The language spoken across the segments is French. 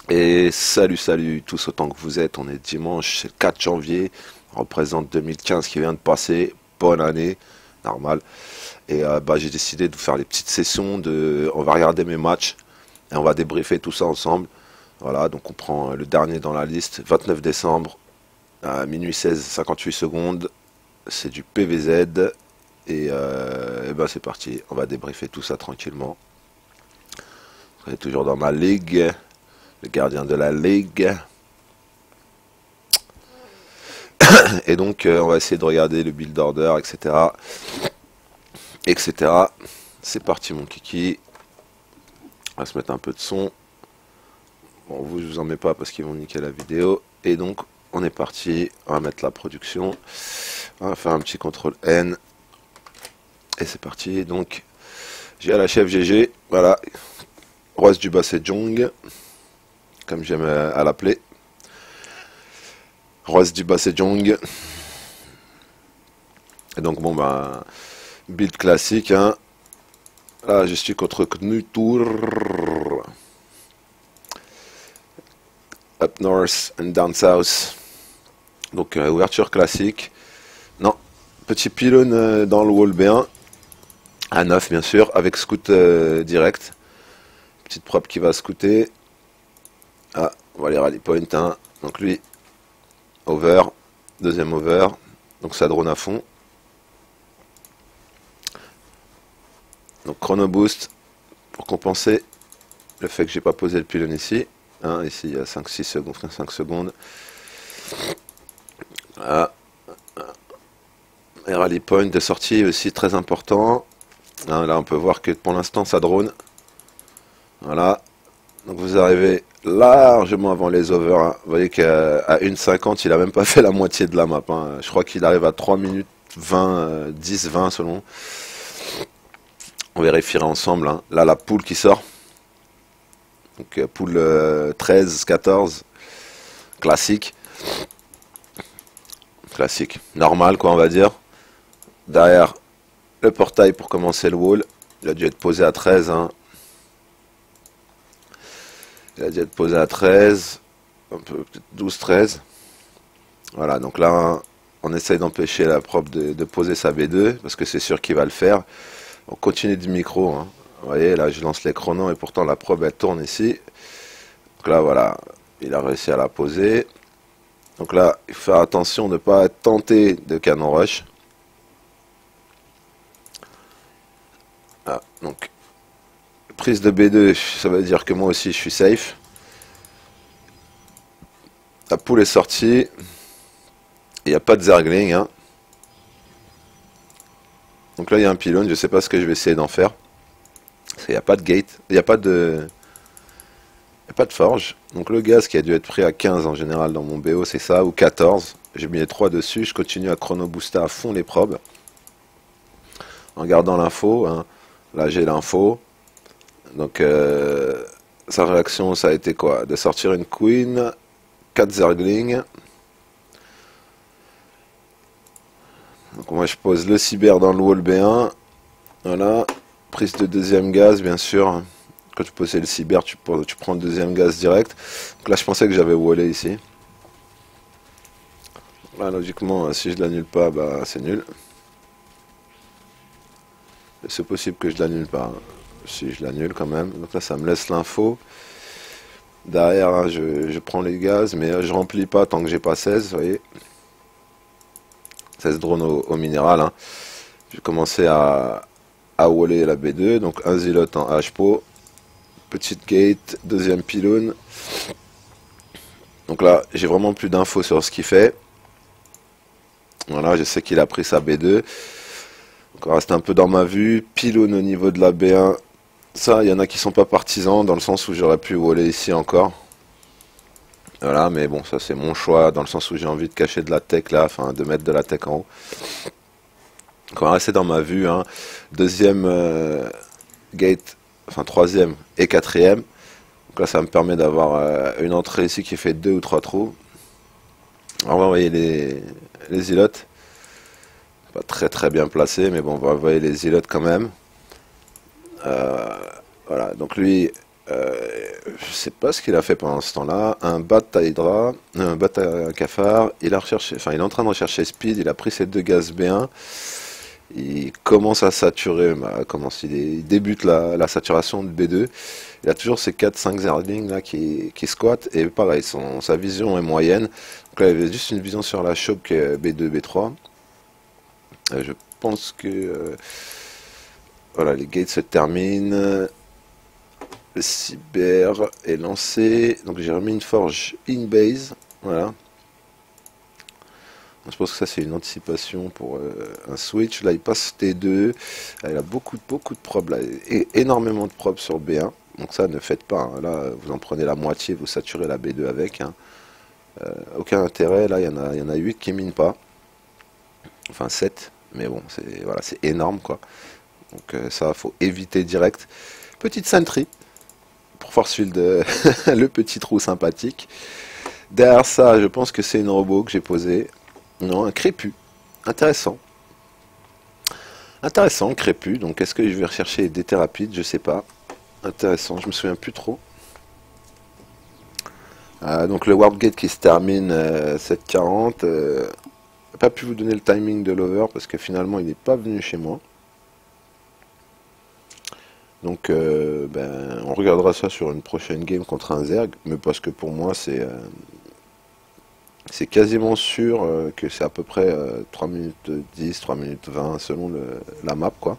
Et salut tous autant que vous êtes, on est dimanche, c'est le 4 janvier, on représente 2015 qui vient de passer, bonne année, normal. Et j'ai décidé de vous faire les petites sessions, on va regarder mes matchs et on va débriefer tout ça ensemble. Voilà, donc on prend le dernier dans la liste, 29 décembre, à minuit 16, 58 secondes, c'est du PVZ. C'est parti, on va débriefer tout ça tranquillement. On est toujours dans ma ligue, le gardien de la ligue. Et donc on va essayer de regarder le build order, etc. etc. C'est parti mon kiki. On va se mettre un peu de son. Bon, vous, je vous en mets pas parce qu'ils vont niquer la vidéo. Et donc, on est parti. On va mettre la production. On va faire un petit contrôle N. Et c'est parti. Donc, j'ai à la chef GG. Voilà. Rose du Basset Jong. Comme j'aime à l'appeler. Rose du Basset Jong. Et donc, build classique. Hein. Là, je suis contre Knutur. Up north and down south. Donc ouverture classique. Non, petit pylône dans le wall B1. À 9 bien sûr, avec scout direct. Petite prop qui va scouter. Ah, on va les rally point. Hein. Donc lui, over. Deuxième over. Donc ça drone à fond. Donc chrono boost pour compenser le fait que j'ai pas posé le pylône ici. Hein, ici il y a 5-6 secondes, 5 secondes. Ah. Et rally point de sortie aussi très important. Hein, là on peut voir que pour l'instant ça drone. Voilà. Donc vous arrivez largement avant les over. Hein. Vous voyez qu'à 1,50 il a même pas fait la moitié de la map. Hein. Je crois qu'il arrive à 3 minutes 20, 10, 20 selon. On vérifiera ensemble. Hein. Là la poule qui sort. Donc poule 13, 14. Classique. Classique. Normal quoi on va dire. Derrière le portail pour commencer le wall. Il a dû être posé à 13. Hein. Il a dû être posé à 13. Un peu peut-être 12, 13. Voilà, donc là, on essaye d'empêcher la prop de poser sa B2, parce que c'est sûr qu'il va le faire. On continue du micro. Hein. Vous voyez, là, je lance les chronos, et pourtant la probe, elle tourne ici. Donc là, voilà, il a réussi à la poser. Donc là, il faut faire attention de ne pas être tenté de canon rush. Ah, donc, prise de B2, ça veut dire que moi aussi, je suis safe. La poule est sortie. Il n'y a pas de zergling. Hein. Donc là, il y a un pylône. Je ne sais pas ce que je vais essayer d'en faire. Parce qu'il n'y a pas de gate. Il n'y a pas de... Il n'y a pas de forge. Donc le gaz qui a dû être pris à 15 en général dans mon BO, c'est ça. Ou 14. J'ai mis les 3 dessus. Je continue à chrono booster à fond les probes. En gardant l'info. Hein. Là, j'ai l'info. Donc, sa réaction, ça a été quoi? De sortir une queen. 4 zerglings. Donc moi je pose le cyber dans le wall B1. Voilà. Prise de deuxième gaz bien sûr. Quand tu poses le cyber tu prends le deuxième gaz direct. Donc là je pensais que j'avais wallé ici. Là logiquement si je l'annule pas c'est nul. C'est possible que je l'annule pas. Hein. Si je l'annule quand même. Donc là ça me laisse l'info. Derrière hein, je prends les gaz mais je remplis pas tant que j'ai pas 16. Vous voyez. 16 drones au minéral. Hein. Je vais commencer à waller la B2. Donc un zilot en HPO. Petite gate. Deuxième pylône. Donc là, j'ai vraiment plus d'infos sur ce qu'il fait. Voilà, je sais qu'il a pris sa B2. Donc on reste un peu dans ma vue. Pylône au niveau de la B1. Ça, il y en a qui sont pas partisans, dans le sens où j'aurais pu waller ici encore. Voilà, mais bon, ça c'est mon choix, dans le sens où j'ai envie de cacher de la tech là, enfin de mettre de la tech en haut. Donc on va rester dans ma vue. Hein. Deuxième gate, enfin troisième et quatrième. Donc là ça me permet d'avoir une entrée ici qui fait 2 ou 3 trous. Alors, on va envoyer les îlots. Pas très bien placé, mais bon on va envoyer les îlots quand même. Voilà, donc lui Je sais pas ce qu'il a fait pendant ce temps-là. Un bat à Hydra, un bat à Cafard. Il a recherché, enfin, il est en train de rechercher Speed. Il a pris ses 2 gaz B1. Il commence à saturer. Bah, il débute la saturation de B2. Il a toujours ces 4-5 Zerglings là qui squattent. Et pareil, sa vision est moyenne. Donc là, il avait juste une vision sur la chope qui est B2, B3. Je pense que voilà, les gates se terminent. Le cyber est lancé. Donc j'ai remis une forge in base. Voilà. Je pense que ça c'est une anticipation pour un switch. Là il passe T2. Il a beaucoup de probes là. Et énormément de probes sur B1. Donc ça ne faites pas. Hein. Là vous en prenez la moitié. Vous saturez la B2 avec. Hein. Aucun intérêt. Là il y en a 8 qui minent pas. Enfin 7. Mais bon c'est voilà, c'est énorme quoi. Donc ça faut éviter direct. Petite sentry. Pour force field le petit trou sympathique. Derrière ça, je pense que c'est une robot que j'ai posée. Non, un crépu. Intéressant. Intéressant, crépu. Donc, est-ce que je vais rechercher des thérapies? Je sais pas. Intéressant, je me souviens plus trop. Donc, le Warp Gate qui se termine 7h40. Pas pu vous donner le timing de l'over parce que finalement, il n'est pas venu chez moi. Donc, on regardera ça sur une prochaine game contre un Zerg, mais parce que pour moi, c'est quasiment sûr que c'est à peu près 3 minutes 10, 3 minutes 20 selon la map, quoi.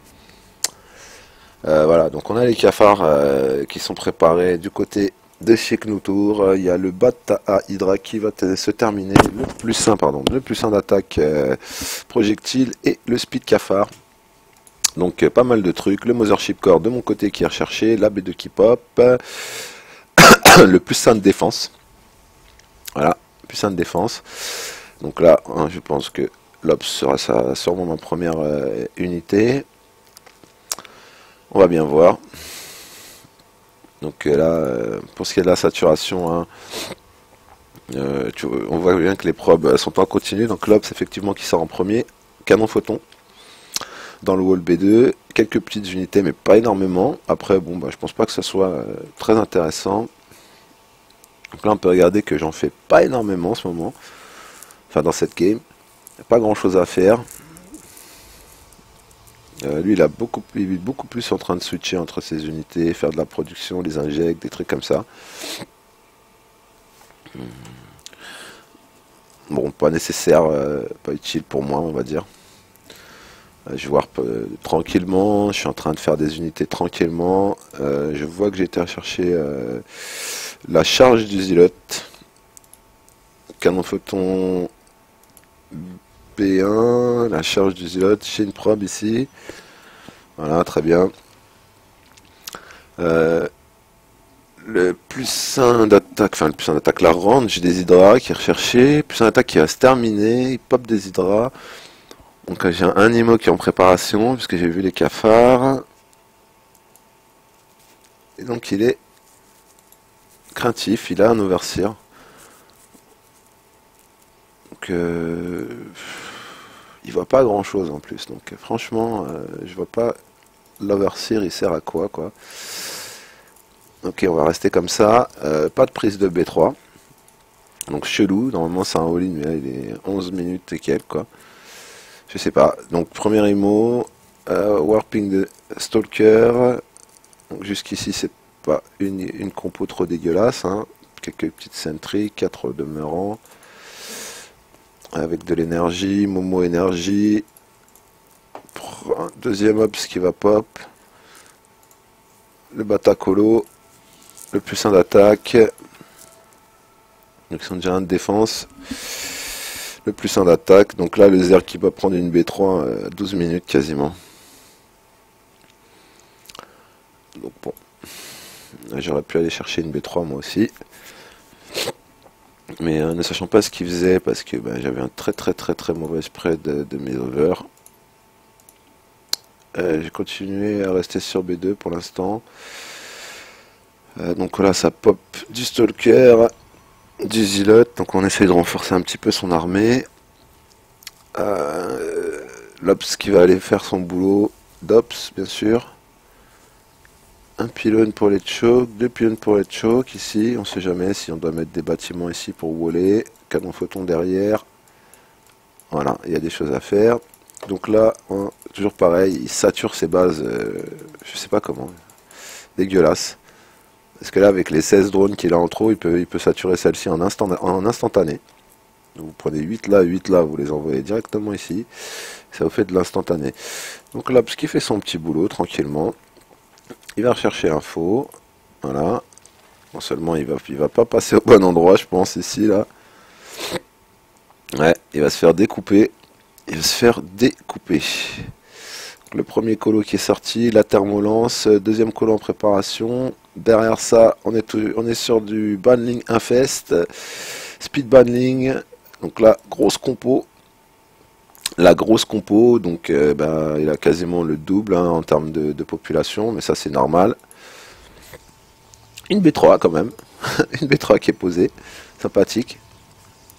Voilà, donc on a les cafards qui sont préparés du côté de chez Knutur. Il y a le bat à Hydra qui va se terminer, le plus 1 d'attaque projectile et le speed cafard. Donc pas mal de trucs, le Mothership Core de mon côté qui est recherché, la B2 qui pop, le plus 1 de défense. Voilà, plus 1 de défense. Donc là, hein, je pense que l'Obs sera sûrement ma première unité. On va bien voir. Donc là, pour ce qui est de la saturation, hein, on voit bien que les probes sont en continu. Donc l'Obs effectivement qui sort en premier, canon photon. Dans le wall B2, quelques petites unités mais pas énormément. Après bon bah je pense pas que ça soit très intéressant. Donc là on peut regarder que j'en fais pas énormément en ce moment. Enfin dans cette game. Il n'y a pas grand chose à faire. Lui il est beaucoup plus en train de switcher entre ses unités, faire de la production, les injects, des trucs comme ça. Bon pas nécessaire, pas utile pour moi on va dire. Je vais voir tranquillement, je suis en train de faire des unités tranquillement. Je vois que j'ai été rechercher la charge du Zilot. Canon photon B1, la charge du Zilot, chez une probe ici. Voilà, très bien. Le plus 1 d'attaque, la range des Hydra qui est recherché. Plus 1 d'attaque qui va se terminer, il pop des Hydra. Donc j'ai un IMO qui est en préparation, puisque j'ai vu les cafards. Et donc il est craintif, il a un overseer. Donc il voit pas grand chose en plus. Donc franchement, je vois pas l'overseer, il sert à quoi. Ok, on va rester comme ça. Pas de prise de B3. Donc chelou, normalement c'est un all-in, mais là il est 11 minutes et quelques quoi. Je sais pas. Donc premier IMO, warping de Stalker. Donc jusqu'ici c'est pas une compo trop dégueulasse. Hein. Quelques petites sentries, 4 demeurants. Avec de l'énergie, Momo énergie. Deuxième ops qui va pop. Le Batacolo. Le plus 1 d'attaque. Donc ils sont déjà 1 de défense. Le plus 1 d'attaque. Donc là, le Zerg qui va prendre une B3 à 12 minutes quasiment. Donc bon. J'aurais pu aller chercher une B3 moi aussi. Mais ne sachant pas ce qu'il faisait, parce que j'avais un très mauvais spread de mes overs. J'ai continué à rester sur B2 pour l'instant. Donc là, ça pop du Stalker. Du Zilot, donc on essaye de renforcer un petit peu son armée. L'Ops qui va aller faire son boulot d'Ops, bien sûr. Un pylône pour les chokes, deux pylônes pour les chokes ici, on sait jamais si on doit mettre des bâtiments ici pour voler, canon photon derrière. Voilà, il y a des choses à faire. Donc là, toujours pareil, il sature ses bases, je sais pas comment, dégueulasse. Parce que là, avec les 16 drones qu'il a en trop, il peut saturer celle-ci en instantané. Donc vous prenez 8 là, vous les envoyez directement ici. Ça vous fait de l'instantané. Donc là, parce qu'il fait son petit boulot tranquillement, il va rechercher l'info. Voilà. Non seulement il va pas passer au bon endroit, je pense, ici, là. Ouais, il va se faire découper. Il va se faire découper. Donc, le premier colo qui est sorti, la thermolance, deuxième colo en préparation. Derrière ça, on est sur du Banling Infest, Speed Banling. Donc là, grosse compo. La grosse compo, donc il a quasiment le double en termes de population, mais ça c'est normal. Une B3 quand même, une B3 qui est posée, sympathique.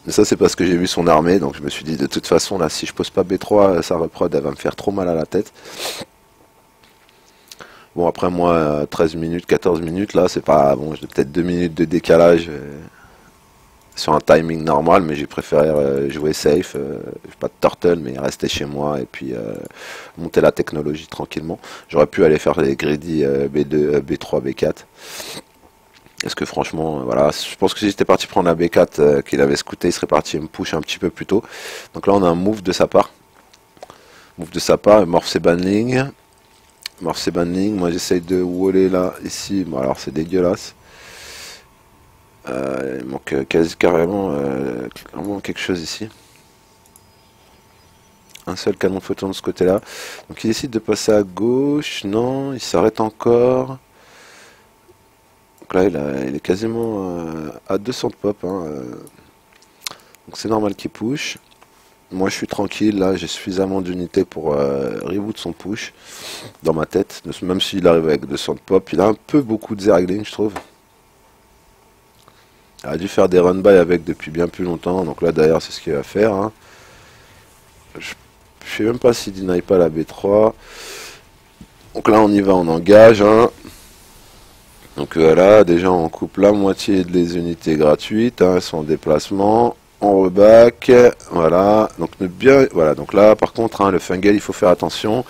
Mais ça c'est parce que j'ai vu son armée, donc je me suis dit de toute façon là si je pose pas B3, sa reprod elle va me faire trop mal à la tête. Bon après moi 13 minutes, 14 minutes là c'est pas bon, j'ai peut-être 2 minutes de décalage sur un timing normal, mais j'ai préféré jouer safe, pas de turtle mais rester chez moi et puis monter la technologie tranquillement. J'aurais pu aller faire les greedy B2, B3, B4. Parce que franchement, voilà, je pense que si j'étais parti prendre la B4 qu'il avait scouté, il serait parti me push un petit peu plus tôt. Donc là, on a un move de sa part. Move de sa part, morph c'est banling. Morph c'est banling. Moi, j'essaye de waller là, ici. Bon, alors c'est dégueulasse. Il manque quasi carrément quelque chose ici. Un seul canon photon de ce côté-là. Donc il décide de passer à gauche. Non, il s'arrête encore. Donc là, il est quasiment à 200 de pop. Hein, donc c'est normal qu'il push. Moi, je suis tranquille. Là, j'ai suffisamment d'unités pour reboot son push dans ma tête. Même s'il arrive avec 200 de pop, il a un peu beaucoup de zergling, je trouve. Il a dû faire des run-by avec depuis bien plus longtemps. Donc là, d'ailleurs, c'est ce qu'il va faire. Hein. Je sais même pas s'il deny pas la B3. Donc là, on y va, on engage. Hein. Donc voilà, déjà on coupe la moitié des unités gratuites, hein, elles sont en déplacement, on reback, voilà, donc bien, voilà, donc là par contre hein, le fungal il faut faire attention,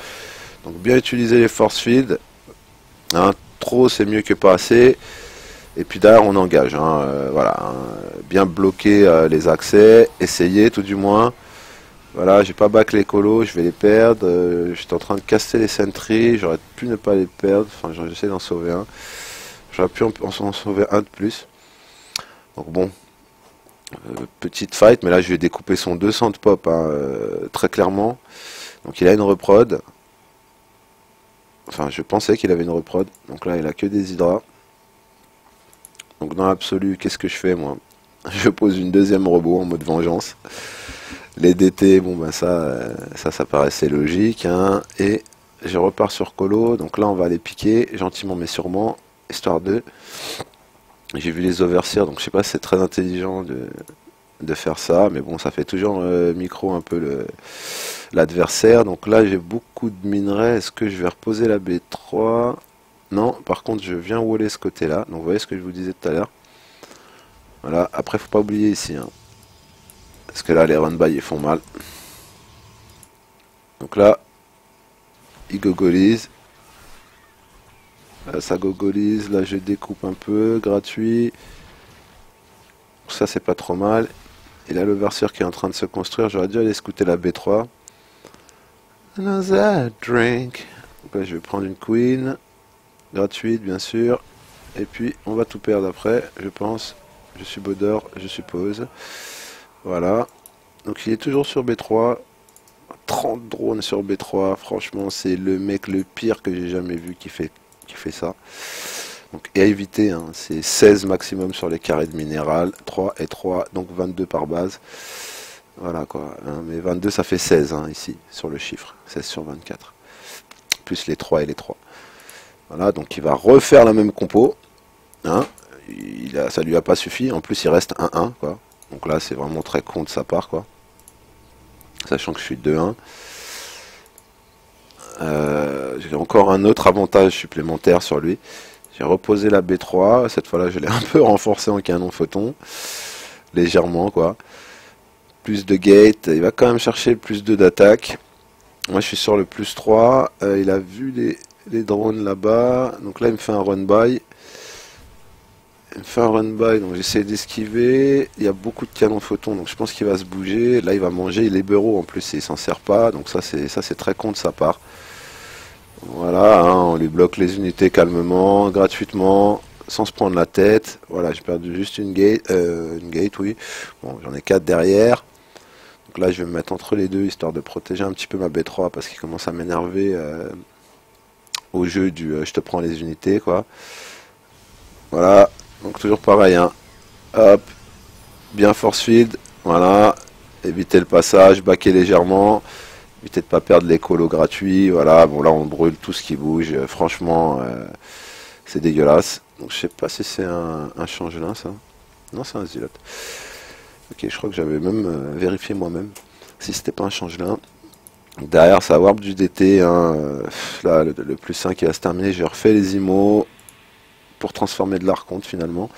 donc bien utiliser les force field, hein, trop c'est mieux que pas assez, et puis derrière on engage, hein, voilà, hein, bien bloquer les accès, essayer tout du moins, voilà, j'ai pas back les colos, je vais les perdre, j'étais en train de casser les sentries, j'aurais pu ne pas les perdre, enfin j'essaie d'en sauver un. J'aurais pu en sauver un de plus. Donc bon, petite fight, mais là je vais découper son 200 de pop, hein, très clairement. Donc il a une reprod. Enfin, je pensais qu'il avait une reprod. Donc là, il a que des hydras. Donc dans l'absolu, qu'est-ce que je fais moi? Je pose une deuxième robot en mode vengeance. Les DT, bon ben ça paraissait logique. Hein, et je repars sur colo. Donc là, on va aller piquer gentiment mais sûrement. Histoire de... J'ai vu les overseers, donc je sais pas si c'est très intelligent de faire ça, mais bon, ça fait toujours micro un peu l'adversaire. Donc là, j'ai beaucoup de minerais. Est-ce que je vais reposer la B3? Non, par contre, je viens waller ce côté-là. Donc vous voyez ce que je vous disais tout à l'heure. Voilà, après, faut pas oublier ici. Hein, parce que là, les run-by, ils font mal. Donc là, il gogolise. Là, ça gogolise, là je découpe un peu, gratuit. Ça c'est pas trop mal. Et là l'overseer qui est en train de se construire, j'aurais dû aller scouter la B3. Another drink. Donc là je vais prendre une queen. Gratuite bien sûr. Et puis on va tout perdre après, je pense. Je suis Bodor, je suppose. Voilà. Donc il est toujours sur B3. 30 drones sur B3. Franchement c'est le mec le pire que j'ai jamais vu qui fait ça. Donc, et à éviter, hein, c'est 16 maximum sur les carrés de minéral, 3 et 3, donc 22 par base. Voilà quoi, hein, mais 22 ça fait 16 hein, ici, sur le chiffre, 16 sur 24. Plus les 3 et les 3. Voilà, donc il va refaire la même compo. Hein, ça lui a pas suffi, en plus il reste 1-1 quoi. Donc là c'est vraiment très con de sa part quoi. Sachant que je suis 2-1. j'ai encore un autre avantage supplémentaire sur lui. J'ai reposé la B3, cette fois-là je l'ai un peu renforcé en canon photon, légèrement quoi. Plus de gate, il va quand même chercher le plus 2 d'attaque. Moi je suis sur le plus 3, il a vu les drones là-bas, donc là il me fait un run-by. Il me fait un run-by, donc j'essaie d'esquiver, il y a beaucoup de canons photons, donc je pense qu'il va se bouger. Là il va manger les bureaux en plus et il s'en sert pas, donc ça c'est très con de sa part. Voilà, hein, on lui bloque les unités calmement, gratuitement, sans se prendre la tête. Voilà, j'ai perdu juste une gate, oui. Bon, j'en ai 4 derrière. Donc là, je vais me mettre entre les deux, histoire de protéger un petit peu ma B3, parce qu'il commence à m'énerver au jeu du je te prends les unités, quoi. Voilà, donc toujours pareil, hein. Hop, bien force field, voilà. Éviter le passage, baquer légèrement. Éviter de pas perdre les colos gratuits, voilà, bon là on brûle tout ce qui bouge, franchement c'est dégueulasse. Donc je sais pas si c'est un changelin ça. Non c'est un zilote. Ok, je crois que j'avais même vérifié moi-même si c'était pas un changelin. Derrière ça warp du DT, hein, là le plus 5 qui va se terminer, j'ai refait les IMO pour transformer de l'archonte finalement.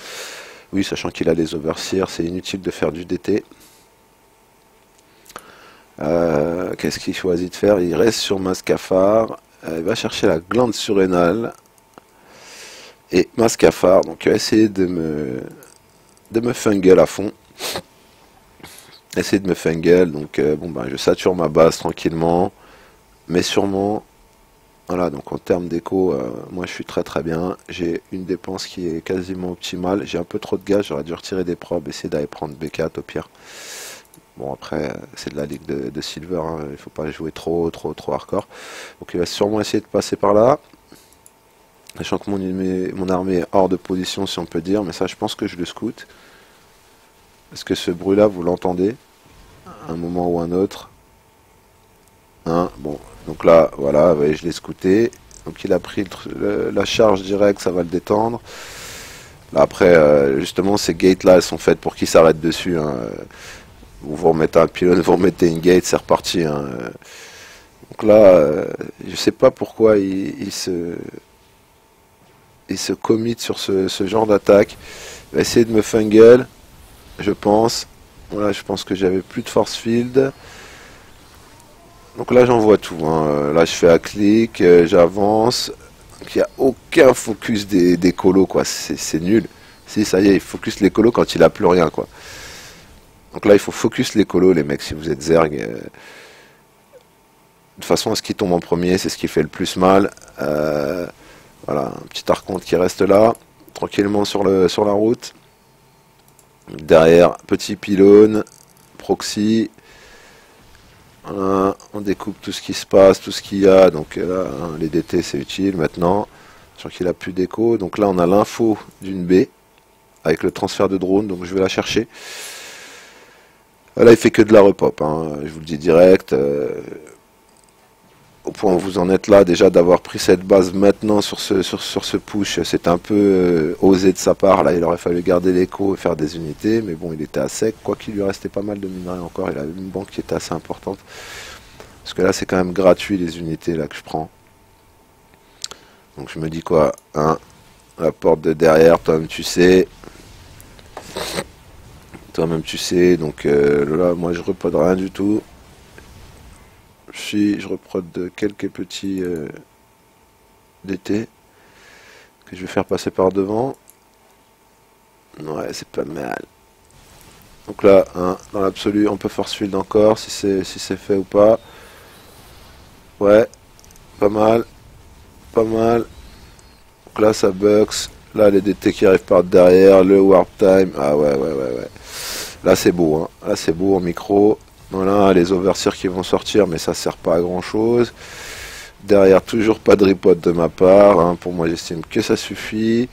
Oui, sachant qu'il a les overseers, c'est inutile de faire du DT. Qu'est-ce qu'il choisit de faire? Il reste sur Mascafar. Il va chercher la glande surrénale. Et Mascafar, donc il va essayer de me fungle à fond. Essayer de me fungle, donc bon ben je sature ma base tranquillement. Mais sûrement, voilà, donc en termes d'écho, moi je suis très très bien. J'ai une dépense qui est quasiment optimale. J'ai un peu trop de gaz, j'aurais dû retirer des probes, essayer d'aller prendre B4 au pire. Bon après c'est de la ligue de silver, hein. Il faut pas jouer trop hardcore. Donc il va sûrement essayer de passer par là. Sachant que mon armée est hors de position si on peut dire, mais ça je pense que je le scoute. Est-ce que ce bruit là vous l'entendez? À un moment ou un autre. Hein, bon, donc là voilà, ouais, je l'ai scouté. Donc il a pris la charge directe, ça va le détendre. Là, après justement ces gates là elles sont faites pour qu'il s'arrête dessus, hein. Vous remettez un pylône, vous remettez une gate, c'est reparti, hein. Donc là, je sais pas pourquoi il se commit sur ce genre d'attaque. Il va essayer de me fungle, je pense. Voilà, je pense que j'avais plus de force field. Donc là, j'en vois tout, hein. Là, je fais un clic, j'avance. Donc il n'y a aucun focus des colos, quoi. C'est nul. Si, ça y est, il focus les colos quand il a plus rien, quoi. Donc là, il faut focus les colos, les mecs, si vous êtes Zerg. De toute façon, ce qui tombe en premier, c'est ce qui fait le plus mal. Voilà, un petit archonte qui reste là, tranquillement sur la route. Derrière, petit pylône, proxy. Voilà, on découpe tout ce qui se passe, tout ce qu'il y a. Donc là, hein, les DT, c'est utile maintenant. Sachant qu'il a plus d'écho. Donc là, on a l'info d'une B avec le transfert de drone. Donc je vais la chercher. Là, il fait que de la repop, hein, je vous le dis direct. Au point où vous en êtes là, déjà d'avoir pris cette base maintenant sur ce push, c'est un peu osé de sa part. Là, il aurait fallu garder l'écho et faire des unités, mais bon, il était à sec. Quoi qu'il lui restait pas mal de minerais encore, il avait une banque qui était assez importante. Parce que là, c'est quand même gratuit les unités là que je prends. Donc je me dis quoi, hein, la porte de derrière, toi-même tu sais. Toi-même tu sais, donc là moi je reprod rien du tout. Je reprod de quelques petits DT que je vais faire passer par devant. Ouais, c'est pas mal. Donc là, hein, dans l'absolu, on peut force field encore si c'est fait ou pas. Ouais, pas mal. Pas mal. Donc là ça bugs. Là les DT qui arrivent par derrière, le warp time. Ah ouais. Là c'est beau, hein. Là c'est beau en micro. Voilà, les overseers qui vont sortir, mais ça sert pas à grand chose. Derrière, toujours pas de repot de ma part, hein. Pour moi, j'estime que ça suffit.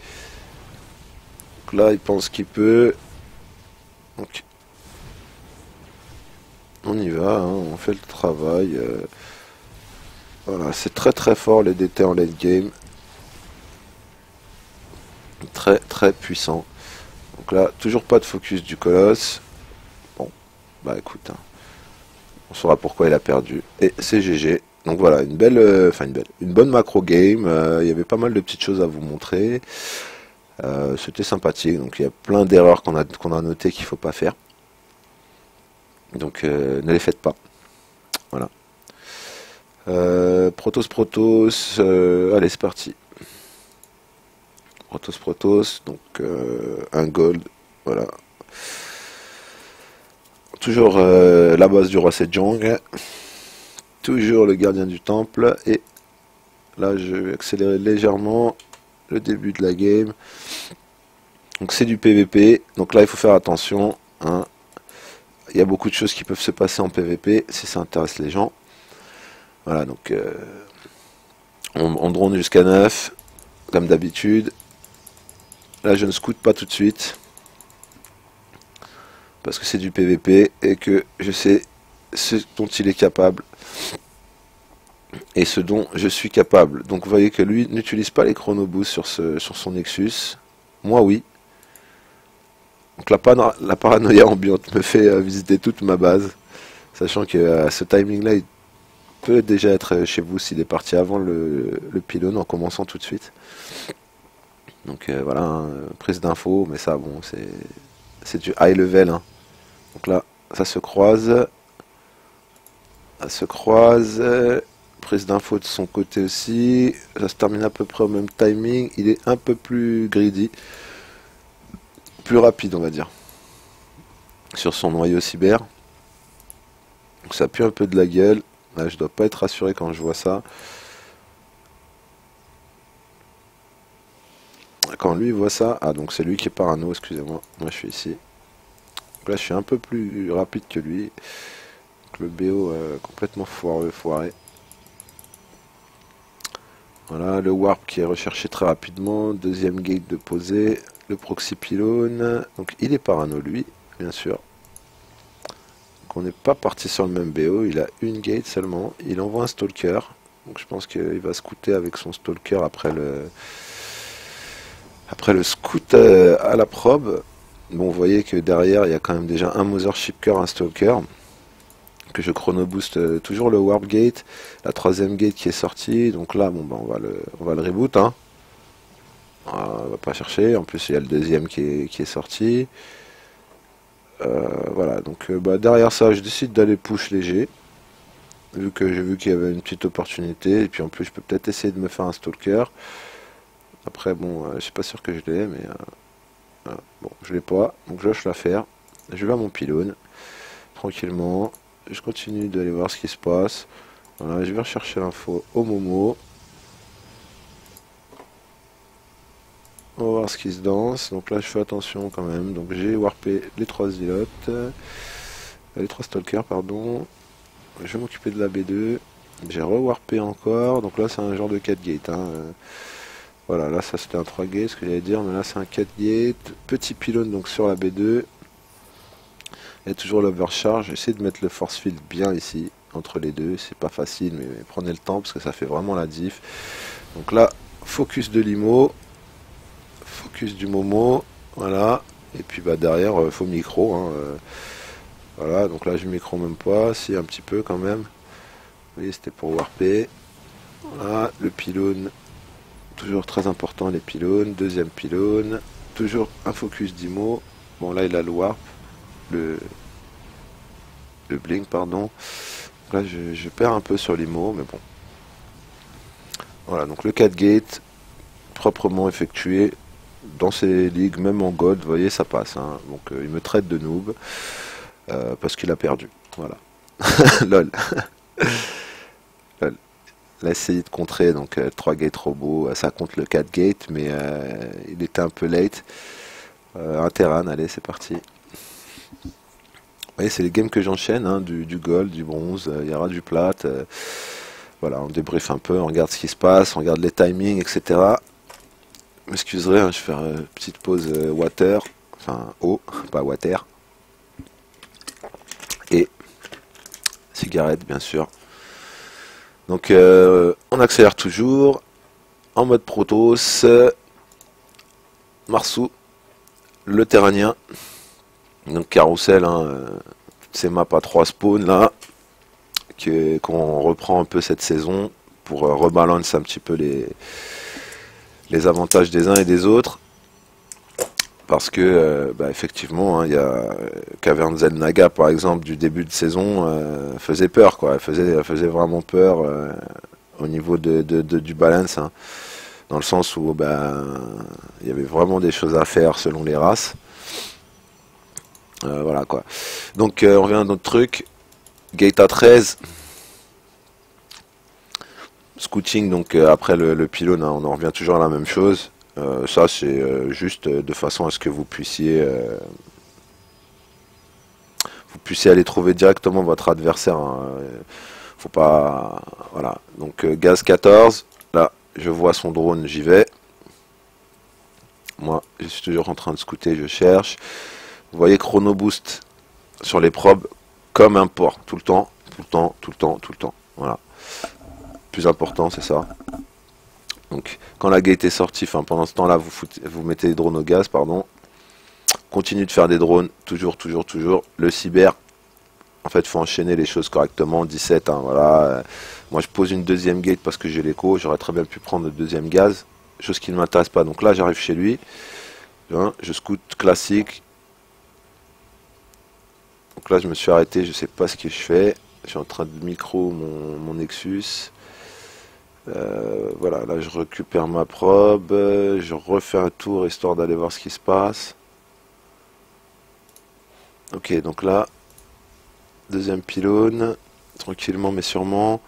Donc là, il pense qu'il peut. Donc, on y va, hein. On fait le travail. Voilà, c'est très fort les DT en late game. Très puissant. Donc là, toujours pas de focus du colosse. Bon, bah écoute, hein. On saura pourquoi il a perdu. Et c'est GG. Donc voilà, une bonne macro game. Il y avait pas mal de petites choses à vous montrer. C'était sympathique. Donc il y a plein d'erreurs qu'on a notées qu'il faut pas faire. Donc ne les faites pas. Voilà. Protoss, allez c'est parti. Protoss, donc un gold, voilà. Toujours la base du roi Sejong. Toujours le gardien du temple. Et là je vais accélérer légèrement le début de la game. Donc c'est du PVP. Donc là il faut faire attention. Hein. Il y a beaucoup de choses qui peuvent se passer en PVP si ça intéresse les gens. Voilà, donc on drone jusqu'à 9, comme d'habitude. Là, je ne scoute pas tout de suite, parce que c'est du PVP, et que je sais ce dont il est capable, et ce dont je suis capable. Donc vous voyez que lui n'utilise pas les chronoboosts sur son Nexus. Moi, oui. Donc la paranoïa ambiante me fait visiter toute ma base, sachant que ce timing-là, il peut déjà être chez vous s'il est parti avant le pylône en commençant tout de suite. Donc voilà, hein, prise d'info, mais ça bon, c'est du high level. Hein. Donc là, ça se croise. Ça se croise. Prise d'info de son côté aussi. Ça se termine à peu près au même timing. Il est un peu plus greedy. Plus rapide, on va dire. Sur son noyau cyber. Donc ça pue un peu de la gueule. Là, je dois pas être rassuré quand je vois ça. Quand lui voit ça, ah donc c'est lui qui est parano, excusez-moi, moi je suis ici. Donc là je suis un peu plus rapide que lui. Donc le BO complètement foiré. Voilà, le warp qui est recherché très rapidement, deuxième gate de poser, le proxy pylône, donc il est parano lui, bien sûr. Donc on n'est pas parti sur le même BO, il a une gate seulement, il envoie un stalker, donc je pense qu'il va scouter avec son stalker après le scout à la probe. Bon, vous voyez que derrière il y a quand même déjà un Mothership, un stalker, que je chronoboost toujours le warp gate, la troisième gate qui est sortie, donc là bon bah on va le reboot, hein. On va pas chercher, en plus il y a le deuxième qui est sorti. Voilà, donc bah, derrière ça je décide d'aller push léger, vu que j'ai vu qu'il y avait une petite opportunité, et puis en plus je peux peut-être essayer de me faire un stalker. Après bon, je suis pas sûr que je l'ai, mais voilà. Bon, je l'ai pas, donc je lâche l'affaire, je vais à mon pylône, tranquillement, je continue d'aller voir ce qui se passe. Voilà, je vais rechercher l'info au Momo. On va voir ce qui se danse. Donc là, je fais attention quand même. Donc j'ai warpé les 3 zilotes. Les 3 stalkers, pardon. Je vais m'occuper de la B2. J'ai rewarpé encore. Donc là, c'est un genre de 4 gate. Hein. Voilà, là, ça c'était un 3 gate, ce que j'allais dire. Mais là, c'est un 4 gate. Petit pylône donc sur la B2. Il y a toujours l'overcharge. J'essaie de mettre le force field bien ici, entre les deux. C'est pas facile, mais prenez le temps parce que ça fait vraiment la diff. Donc là, focus de l'IMO. Focus du Momo. Voilà. Et puis bah, derrière, faut micro. Hein, voilà, donc là je micro même pas. Si, un petit peu quand même. Vous voyez, c'était pour warper. Voilà, le pylône. Toujours très important, les pylônes. Deuxième pylône. Toujours un focus d'IMO. Bon, là il a le warp. Le blink, pardon. Là je perds un peu sur l'IMO, mais bon. Voilà, donc le 4 gate proprement effectué dans ces ligues, même en gold, vous voyez, ça passe. Hein. Donc il me traite de noob parce qu'il a perdu. Voilà. Lol. Lol. Il a essayé de contrer, donc 3 gates robots, ça compte le 4 gate, mais il était un peu late. Un Terran, allez, c'est parti. Vous voyez, c'est les games que j'enchaîne, hein, du gold, du bronze, il y aura du plat. Voilà, on débriefe un peu, on regarde ce qui se passe, on regarde les timings, etc. M'excuserez, hein, je vais faire une petite pause water, enfin eau, pas water. Et cigarette, bien sûr. Donc on accélère toujours, en mode Protoss, Marsou, le terranien. Donc carrousel, hein, toutes ces maps à 3 spawns là, qu'on reprend un peu cette saison pour rebalance un petit peu les avantages des uns et des autres. Parce que, effectivement, hein, il y a Cavern Naga, par exemple, du début de saison, faisait peur, quoi. Elle faisait vraiment peur au niveau du balance, hein, dans le sens où il y avait vraiment des choses à faire selon les races. Voilà, quoi. Donc, on revient à notre truc. Gate à 13. Scouting, donc après le pylône, hein, on en revient toujours à la même chose. Ça, c'est juste de façon à ce que vous puissiez aller trouver directement votre adversaire, hein. Faut pas, voilà. Donc gaz 14. Là, je vois son drone, j'y vais. Moi, je suis toujours en train de scouter, je cherche. Vous voyez chrono boost sur les probes comme un port, tout le temps, tout le temps, tout le temps, tout le temps. Voilà. Plus important, c'est ça. Donc, quand la gate est sortie, enfin pendant ce temps-là, vous mettez les drones au gaz, pardon. Continue de faire des drones, toujours, toujours, toujours. Le cyber, en fait, il faut enchaîner les choses correctement. 17, hein, voilà. Moi, je pose une deuxième gate parce que j'ai l'écho. J'aurais très bien pu prendre le deuxième gaz, chose qui ne m'intéresse pas. Donc là, j'arrive chez lui. Je scoute classique. Donc là, je me suis arrêté, je sais pas ce que je fais. Je suis en train de micro mon Nexus. Voilà, là je récupère ma probe, je refais un tour histoire d'aller voir ce qui se passe. Ok, donc là, deuxième pylône, tranquillement mais sûrement.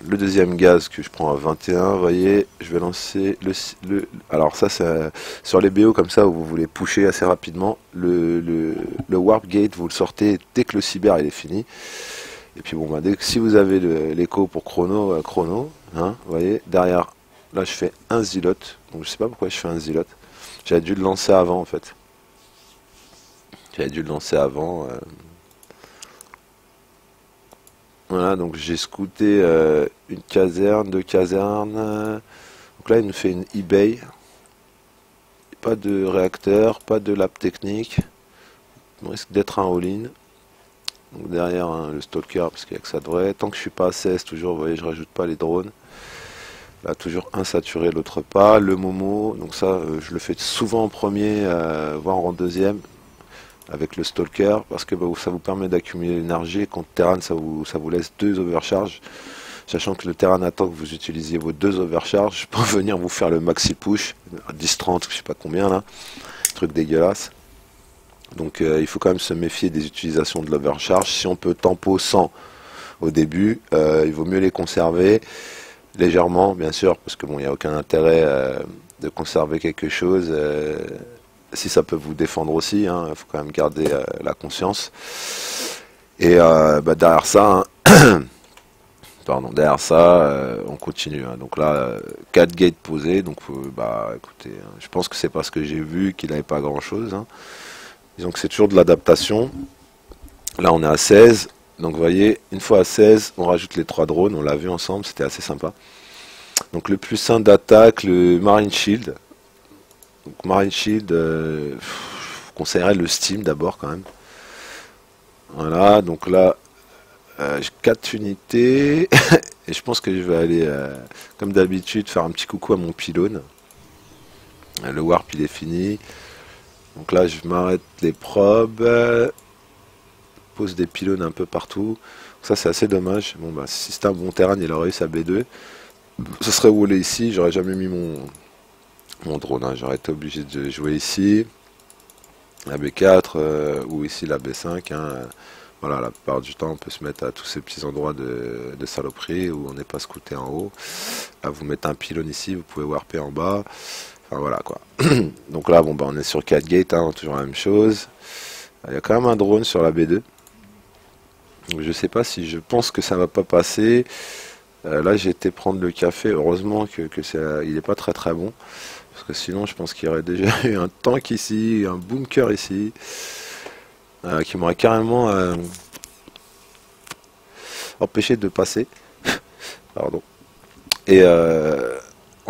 Le deuxième gaz que je prends à 21, vous voyez, je vais lancer alors ça c'est sur les BO comme ça où vous voulez pusher assez rapidement. Le warp gate, vous le sortez dès que le cyber il est fini. Et puis bon, si vous avez l'écho pour chrono, hein, vous voyez, derrière, là je fais un zilote. Donc je sais pas pourquoi je fais un zilote. J'avais dû le lancer avant en fait. J'avais dû le lancer avant. Voilà, donc j'ai scouté une caserne, deux casernes. Donc là il nous fait une eBay. Pas de réacteur, pas de lab technique. Il risque d'être un all-in. Donc derrière hein, le stalker parce qu'il n'y a que ça de vrai. Tant que je suis pas à 16 toujours, vous voyez, je rajoute pas les drones. Là toujours un saturé, l'autre pas. Le Momo, donc ça je le fais souvent en premier, voire en deuxième, avec le stalker, parce que ça vous permet d'accumuler l'énergie. Et contre Terran, ça vous laisse 2 overcharges. Sachant que le Terran attend que vous utilisiez vos 2 overcharges pour venir vous faire le maxi push, à 10-30, je sais pas combien là. Truc dégueulasse. Donc il faut quand même se méfier des utilisations de l'overcharge. Si on peut tempo 100 au début, il vaut mieux les conserver légèrement, bien sûr, parce que bon, il n'y a aucun intérêt de conserver quelque chose si ça peut vous défendre aussi. Il faut quand même garder la conscience. Et derrière ça, hein, pardon, derrière ça, on continue. Hein. Donc là, 4 gates posés. Donc écoutez, hein, je pense que c'est parce que j'ai vu qu'il n'avait pas grand-chose. Hein. Disons que c'est toujours de l'adaptation. Là, on est à 16. Donc, vous voyez, une fois à 16, on rajoute les 3 drones. On l'a vu ensemble, c'était assez sympa. Donc, le plus 1 d'attaque, le Marine Shield. Donc, Marine Shield, je conseillerais le Steam d'abord quand même. Voilà, donc là, j'ai 4 unités. Et je pense que je vais aller, comme d'habitude, faire un petit coucou à mon pylône. Le warp, il est fini. Donc là, je m'arrête les probes, pose des pylônes un peu partout. Ça, c'est assez dommage. Bon, si c'était un bon terrain, il aurait eu sa B2. Ce serait roulé ici. J'aurais jamais mis mon drone. Hein. J'aurais été obligé de jouer ici, la B4 ou ici la B5. Hein. Voilà, la plupart du temps, on peut se mettre à tous ces petits endroits de saloperie où on n'est pas scouté en haut. Là, vous mettez un pylône ici, vous pouvez warper en bas. Enfin voilà quoi. Donc là, bon, on est sur 4 gates, hein, toujours la même chose. Il y a quand même un drone sur la B2. Donc, je sais pas si je pense que ça va pas passer. Là, j'ai été prendre le café. Heureusement il n'est pas très très bon. Parce que sinon, je pense qu'il y aurait déjà eu un tank ici, un bunker ici. Qui m'aurait carrément empêché de passer. Pardon. Et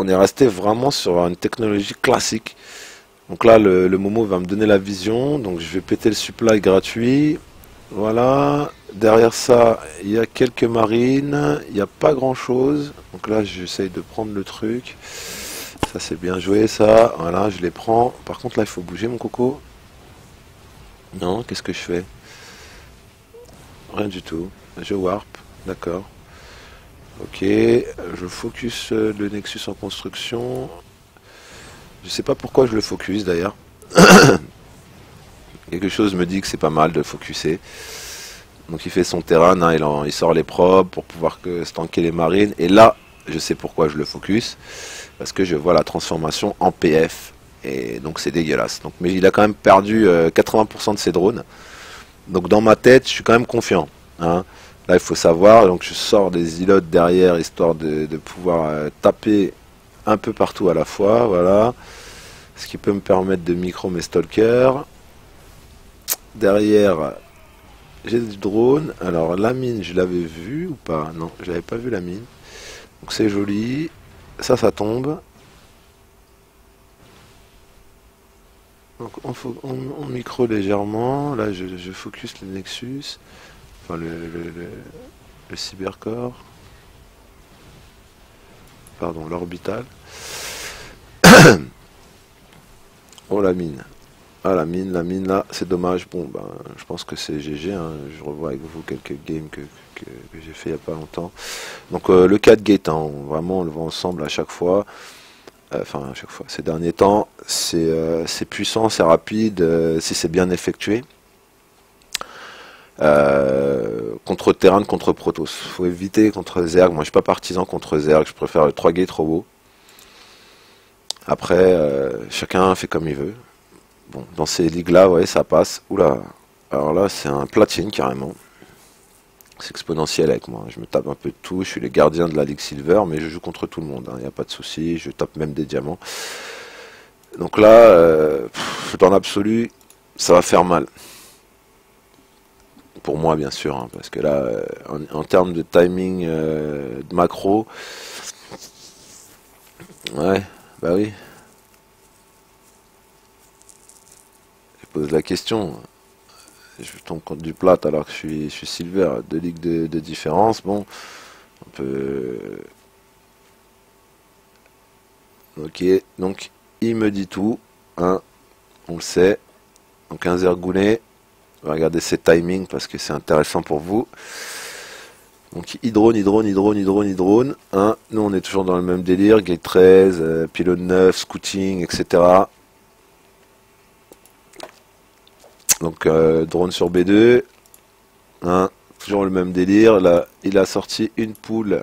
on est resté vraiment sur une technologie classique. Donc là, le Momo va me donner la vision. Donc je vais péter le supply gratuit. Voilà. Derrière ça, il y a quelques marines. Il n'y a pas grand chose. Donc là, j'essaye de prendre le truc. Ça, c'est bien joué, ça. Voilà, je les prends. Par contre, là, il faut bouger, mon coco. Non, qu'est-ce que je fais? Rien du tout. Je warp. D'accord. Ok. Je focus le Nexus en construction. Je sais pas pourquoi je le focus, d'ailleurs. Quelque chose me dit que c'est pas mal de focuser. Donc il fait son terrain, hein, il sort les probes pour pouvoir stanker les marines. Et là, je sais pourquoi je le focus. Parce que je vois la transformation en PF. Et donc c'est dégueulasse. Donc, mais il a quand même perdu 80% de ses drones. Donc dans ma tête, je suis quand même confiant. Hein. Là, il faut savoir. Donc je sors des îlots derrière, histoire de pouvoir taper un peu partout à la fois. Voilà. Ce qui peut me permettre de micro mes stalkers. Derrière, j'ai du drone. Alors la mine, je l'avais vue ou pas? Non, je l'avais pas vu la mine. Donc c'est joli. Ça tombe. Donc on micro légèrement. Là, je focus le Nexus. Enfin, le cybercore. Pardon, l'orbital. Oh, la mine. Ah, la mine là, c'est dommage. Bon, ben, je pense que c'est GG. Hein. Je revois avec vous quelques games que j'ai fait il n'y a pas longtemps. Donc, le 4 gate, hein, vraiment, on le voit ensemble à chaque fois. Enfin, à chaque fois. Ces derniers temps, c'est puissant, c'est rapide, si c'est bien effectué. Contre Terran, contre Protoss. Faut éviter contre Zerg. Moi, je suis pas partisan contre Zerg. Je préfère le 3 gate robot. Après, chacun fait comme il veut. Bon, dans ces ligues-là, ouais, ça passe. Oula. Alors là, c'est un platine carrément. C'est exponentiel avec moi. Je me tape un peu de tout. Je suis le gardien de la Ligue Silver, mais je joue contre tout le monde. Il n'y a pas de souci. Je tape même des diamants. Donc là, dans l'absolu, ça va faire mal. Pour moi, bien sûr. Hein, parce que là, en termes de timing de macro, ouais, bah oui. Je pose la question. Je tombe contre du plat alors que je suis silver. Deux ligues de différence. Bon, on peut. Ok, donc il me dit tout. Hein, on le sait. Donc un Zergounet. On va regarder ses timings parce que c'est intéressant pour vous. Donc il drone. Hein. Nous on est toujours dans le même délire. Gate 13, pylône 9, scouting, etc. Donc drone sur B2. Hein. Toujours le même délire. Là, il a sorti une poule,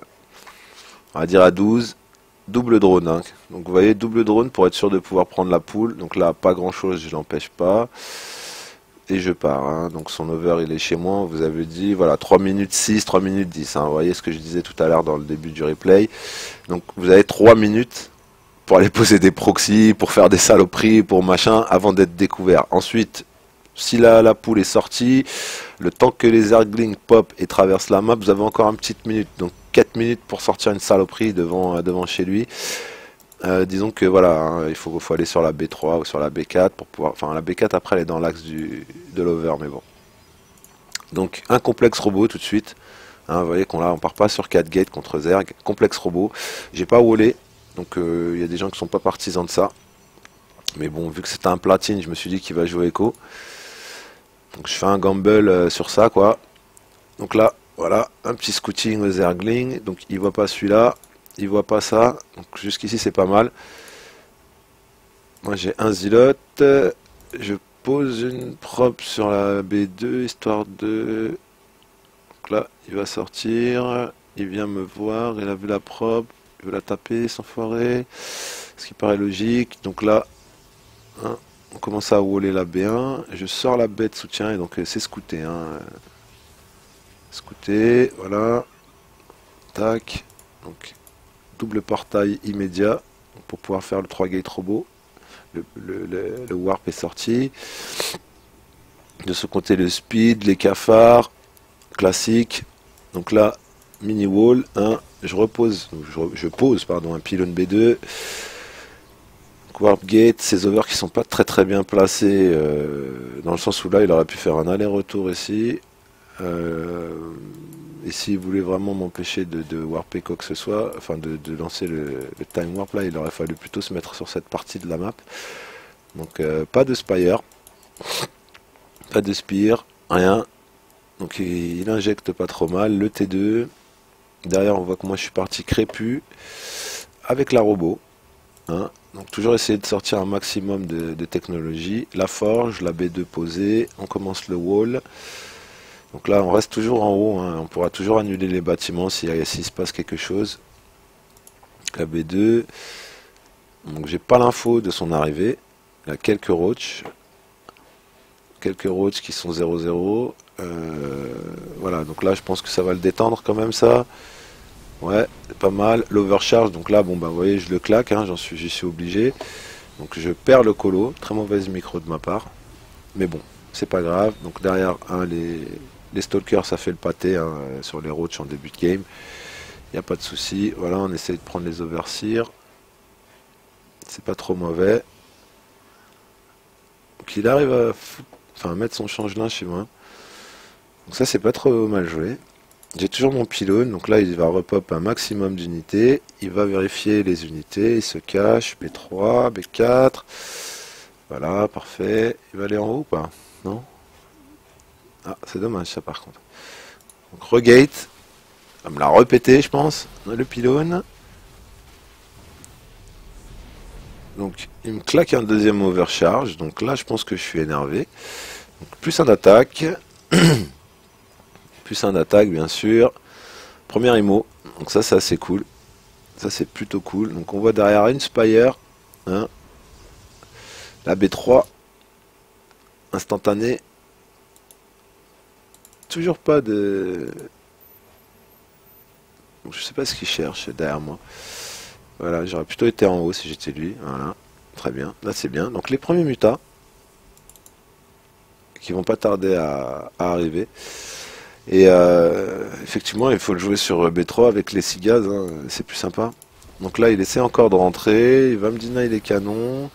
on va dire à 12. Double drone. Hein. Donc vous voyez, double drone pour être sûr de pouvoir prendre la poule. Donc là, pas grand chose, je l'empêche pas. Et je pars. Hein. Donc son over, il est chez moi. On vous avait dit, voilà, 3 minutes 6, 3 minutes 10. Hein. Vous voyez ce que je disais tout à l'heure dans le début du replay. Donc vous avez 3 minutes pour aller poser des proxys, pour faire des saloperies, pour machin, avant d'être découvert. Ensuite, si la poule est sortie, le temps que les Zerglings pop et traversent la map, vous avez encore une petite minute. Donc 4 minutes pour sortir une saloperie devant chez lui. Disons que voilà, hein, il faut aller sur la B3 ou sur la B4 pour pouvoir. Enfin, la B4 après elle est dans l'axe de l'over, mais bon. Donc un complexe robot tout de suite. Hein, vous voyez on part pas sur 4 gates contre Zerg. Complexe robot. J'ai pas wallé, donc il y a des gens qui sont pas partisans de ça. Mais bon, vu que c'était un platine, je me suis dit qu'il va jouer écho. Donc je fais un gamble sur ça, quoi. Donc là, voilà, un petit scouting au Zergling. Donc il voit pas celui-là. Il voit pas ça, donc jusqu'ici c'est pas mal. Moi j'ai un zilote, je pose une prop sur la B2 histoire de. Donc là il va sortir, il vient me voir, il a vu la prop, il veut la taper sans foirer, ce qui paraît logique. Donc là, hein, on commence à waller la B1, je sors la bête soutien et donc c'est scouté. Hein. Scouté, voilà, tac, donc. Double portail immédiat pour pouvoir faire le 3 gate robot. Le warp est sorti. De ce côté, le speed, les cafards, classique. Donc là, mini wall, hein, je pose pardon, un pylône B2. Warp gate, ces overs qui sont pas très bien placés, dans le sens où là, il aurait pu faire un aller-retour ici. Et s'il voulait vraiment m'empêcher de warper quoi que ce soit, enfin de lancer le time warp là, il aurait fallu plutôt se mettre sur cette partie de la map. Donc pas de spire, pas de spire, rien. Donc il injecte pas trop mal, le T2. Derrière on voit que moi je suis parti crépu avec la robot. Hein. Donc toujours essayer de sortir un maximum de technologie. La forge, la B2 posée, on commence le wall. Donc là on reste toujours en haut, hein. On pourra toujours annuler les bâtiments s'il se passe quelque chose. La B2, donc j'ai pas l'info de son arrivée. Il y a quelques roaches qui sont 0-0. Voilà, donc là je pense que ça va le détendre quand même ça. Ouais, c'est pas mal. L'overcharge, donc là, bon bah vous voyez, je le claque, hein, j'y suis obligé. Donc je perds le colo, très mauvaise micro de ma part. Mais bon, c'est pas grave. Donc derrière, hein, les stalkers, ça fait le pâté hein, sur les roaches en début de game. Il n'y a pas de souci. Voilà, on essaie de prendre les overseers. C'est pas trop mauvais. Donc il arrive à mettre son changelin chez moi. Donc ça, c'est pas trop mal joué. J'ai toujours mon pylône, donc là il va repop un maximum d'unités, il va vérifier les unités, il se cache, B3, B4, voilà, parfait. Il va aller en haut ou pas? Non? Ah, c'est dommage ça par contre. Donc regate, il va me la repéter je pense, le pylône. Donc il me claque un deuxième overcharge, donc là je pense que je suis énervé. Donc, plus un d'attaque. Plus un d'attaque bien sûr. Premier IMO, donc ça c'est assez cool. Ça c'est plutôt cool. Donc on voit derrière une Spire. Hein, la B3. Instantané. Toujours pas de... Je sais pas ce qu'il cherche derrière moi. Voilà, j'aurais plutôt été en haut si j'étais lui. Voilà, très bien. Là c'est bien. Donc les premiers mutas. Qui vont pas tarder à arriver. Et effectivement, il faut le jouer sur B3 avec les 6 gaz, hein, c'est plus sympa. Donc là, il essaie encore de rentrer, il va me deny les canons.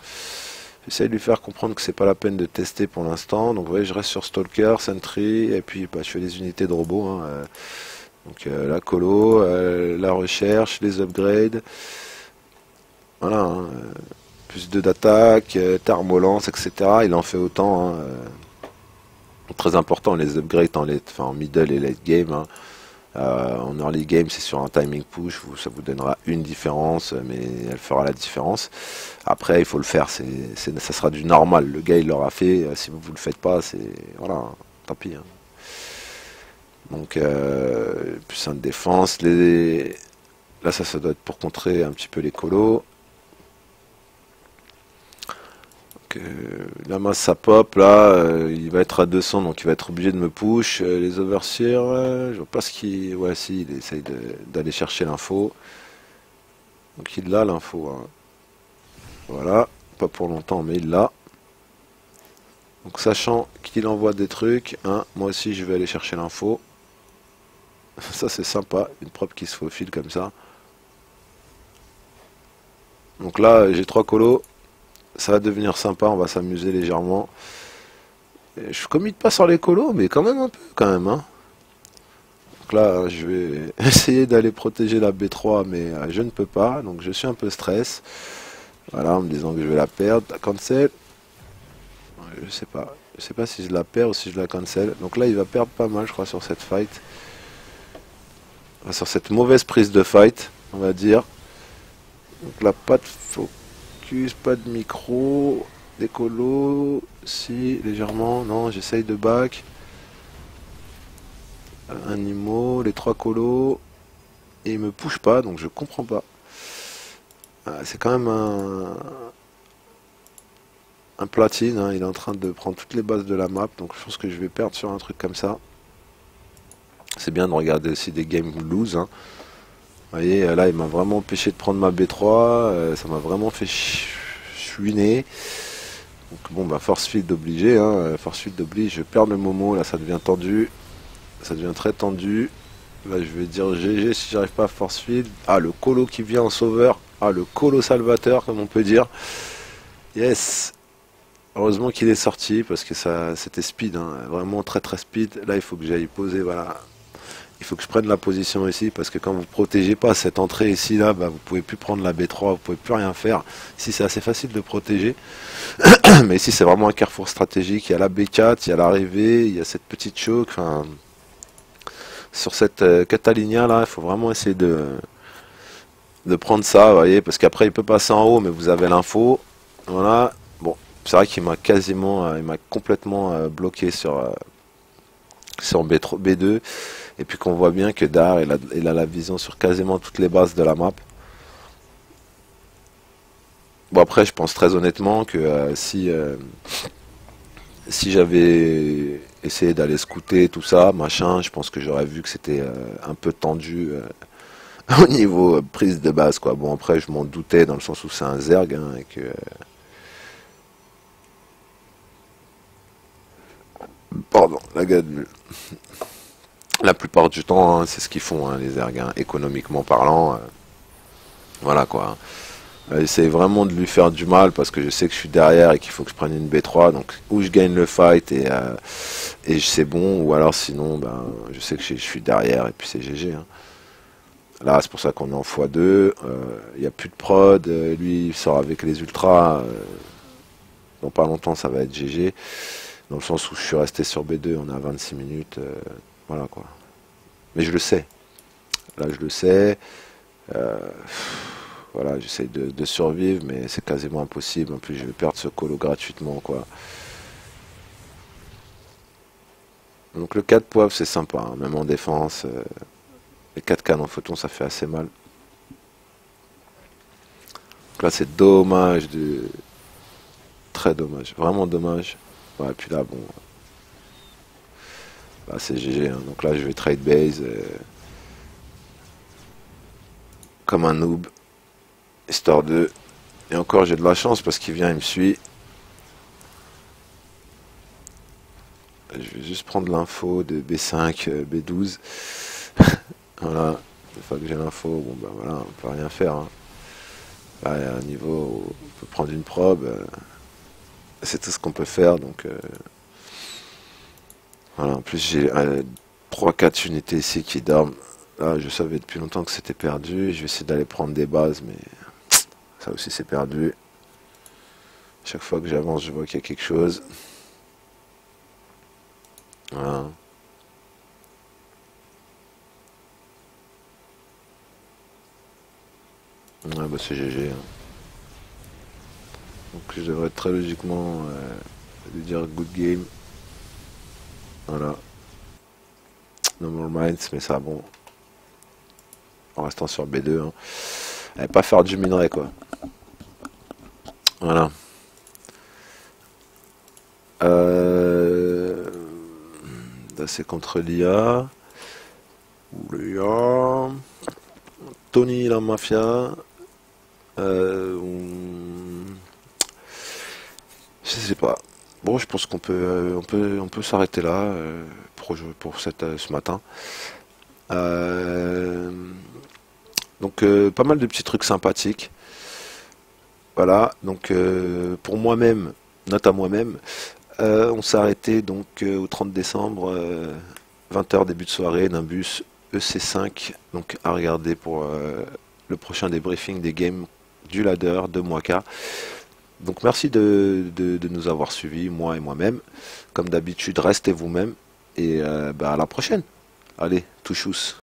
J'essaie de lui faire comprendre que c'est pas la peine de tester pour l'instant. Donc vous voyez, je reste sur Stalker, Sentry, et puis bah, je fais des unités de robots. Hein, donc la colo, la recherche, les upgrades. Voilà, hein, plus 2 d'attaque, thermolance, etc. Il en fait autant. Hein, très important les upgrades en middle et late game. Hein. En early game, c'est sur un timing push, ça vous donnera une différence, mais elle fera la différence. Après, il faut le faire, ça sera du normal. Le gars, il l'aura fait. Si vous ne le faites pas, c'est voilà, tant pis. Hein. Donc, plus un de défense. Là, ça doit être pour contrer un petit peu les colos. La masse ça pop là, il va être à 200 donc il va être obligé de me push. Les overseers, je vois pas ce qu'il... Ouais si, il essaye d'aller chercher l'info. Donc il l'a l'info. Hein. Voilà, pas pour longtemps mais il l'a. Donc sachant qu'il envoie des trucs, hein, moi aussi je vais aller chercher l'info. Ça c'est sympa, une prop qui se faufile comme ça. Donc là j'ai 3 colos. Ça va devenir sympa, on va s'amuser légèrement. Et je commit pas sur les colos, mais quand même un peu, quand même. Hein. Donc là, je vais essayer d'aller protéger la B3, mais je ne peux pas. Donc je suis un peu stress. Voilà, en me disant que je vais la perdre. La cancel. Je sais pas. Je sais pas si je la perds ou si je la cancel. Donc là, il va perdre pas mal, je crois, sur cette fight. Enfin, sur cette mauvaise prise de fight, on va dire. Donc là, pas de faux. Pas de micro, des colos, si, légèrement, non, j'essaye de back. Un IMO, les 3 colos, et il me push pas, donc je comprends pas. C'est quand même un platine, hein, il est en train de prendre toutes les bases de la map, donc je pense que je vais perdre sur un truc comme ça. C'est bien de regarder aussi des games lose, hein. Vous voyez, là, il m'a vraiment empêché de prendre ma B3. Ça m'a vraiment fait chouiner. Donc bon, bah force field obligé. Hein, force field oblige. Je perds le Momo. Là, ça devient tendu. Ça devient très tendu. Là, je vais dire GG si j'arrive pas à force field. Ah, le colo qui vient en sauveur. Ah, le colo salvateur, comme on peut dire. Yes. Heureusement qu'il est sorti parce que ça c'était speed, hein, vraiment très très speed. Là il faut que j'aille poser, voilà. Il faut que je prenne la position ici parce que quand vous protégez pas cette entrée ici là, bah, vous pouvez plus prendre la B3, vous pouvez plus rien faire. Ici c'est assez facile de protéger, mais ici c'est vraiment un carrefour stratégique. Il y a la B4, il y a l'arrivée, il y a cette petite choke. Enfin, sur cette Catalina là, il faut vraiment essayer de prendre ça, vous voyez, parce qu'après il peut passer en haut, mais vous avez l'info. Voilà. Bon, c'est vrai qu'il m'a quasiment, il m'a complètement bloqué sur B2. Et puis qu'on voit bien que Dar, il a la vision sur quasiment toutes les bases de la map. Bon après, je pense très honnêtement que si j'avais essayé d'aller scouter tout ça, machin, je pense que j'aurais vu que c'était un peu tendu au niveau prise de base, quoi. Bon après, je m'en doutais dans le sens où c'est un Zerg, hein, et que pardon, la gueule. La plupart du temps, hein, c'est ce qu'ils font, hein, les Zerg, hein, économiquement parlant. Voilà quoi. J'essaie vraiment de lui faire du mal parce que je sais que je suis derrière et qu'il faut que je prenne une B3. Donc, ou je gagne le fight et c'est bon, ou alors sinon, ben, je sais que je suis derrière et puis c'est GG, hein. Là, c'est pour ça qu'on est en x2. Il n'y a plus de prod. Lui, il sort avec les ultras. Dans pas longtemps, ça va être GG. Dans le sens où je suis resté sur B2, on est à 26 minutes. Voilà quoi. Mais je le sais. Là, je le sais. Euh, voilà, j'essaie de survivre, mais c'est quasiment impossible. En plus, je vais perdre ce colo gratuitement, quoi. Donc le 4 poivre, c'est sympa, hein, même en défense. Les 4 canons photon, ça fait assez mal. Donc là, c'est dommage, très dommage, vraiment dommage. Ouais, puis là, bon, là, c'est GG, hein. Donc là, je vais trade base comme un noob, histoire de... Et encore, j'ai de la chance parce qu'il vient, il me suit. Je vais juste prendre l'info de B5, B12. Voilà, une fois que j'ai l'info, bon ben voilà, on peut rien faire, hein. Là, il y a un niveau où on peut prendre une probe, c'est tout ce qu'on peut faire, donc voilà. En plus, j'ai 3-4 unités ici qui dorment. Là, je savais depuis longtemps que c'était perdu. Je vais essayer d'aller prendre des bases, mais ça aussi c'est perdu. Chaque fois que j'avance, je vois qu'il y a quelque chose. Voilà. Ouais, bah c'est GG, hein. Donc je devrais très logiquement lui dire good game. Voilà. No more mines, mais ça bon. En restant sur B2, hein. Et pas faire du minerai quoi. Voilà. Euh... Là c'est contre l'IA. L'IA. Tony la mafia. Je sais pas. Bon, je pense qu'on peut, on peut s'arrêter là pour ce matin. Euh, donc pas mal de petits trucs sympathiques. Voilà. Donc pour moi-même, note à moi-même, on s'est arrêté donc au 30 décembre, 20h début de soirée, Nimbus EC5. Donc à regarder pour le prochain débriefing des games du ladder de Mwaka. Donc merci de nous avoir suivis, moi et moi-même. Comme d'habitude, restez vous-même et bah, à la prochaine. Allez, touchous.